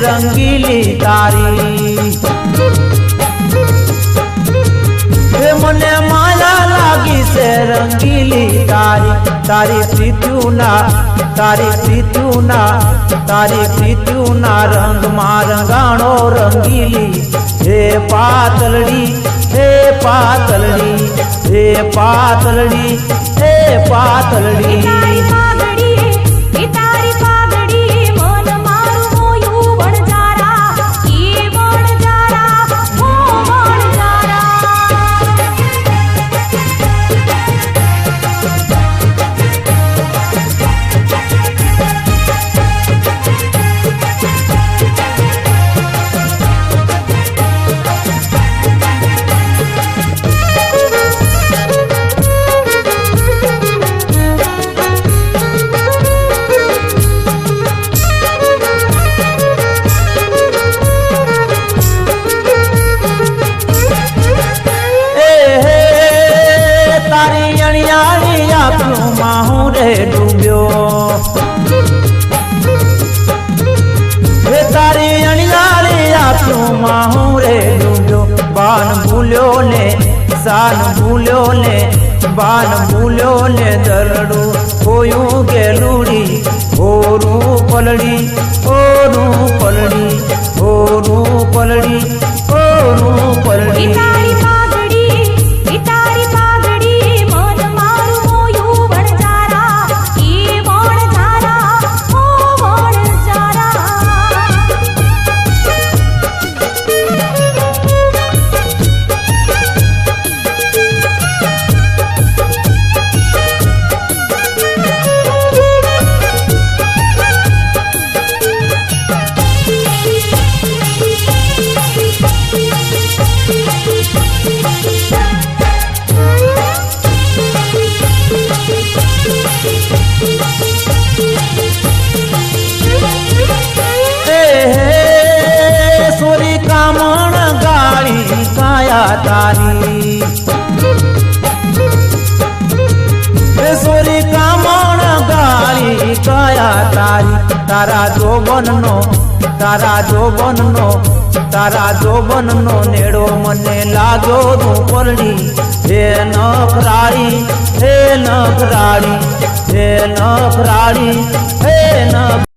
रंगीली तारी मने माया लागी से रंगीली तारी तारी प्रीत्युना रंग मां रंगाणो रंगीली हे पातलड़ी हे पातलड़ी हे पातलड़ी हे पातलड़ी डूब्यो तारी अणियाली आंखों माहू रे डूब्यो बान भूल्यो ने सान भूल्यो ने बान भूल्यो ने दरड़ू होयूं गेलूड़ी होरू पलड़ी होरू पलड़ी होरू पलड़ी होरू पलड़ी तारी सोरी कामण गाली काया तारी तारा जोबन नो नेड़ो मने लागो दू पलड़ी हे नखराड़ी हे नखराड़ी हे नखराड़ी हे नख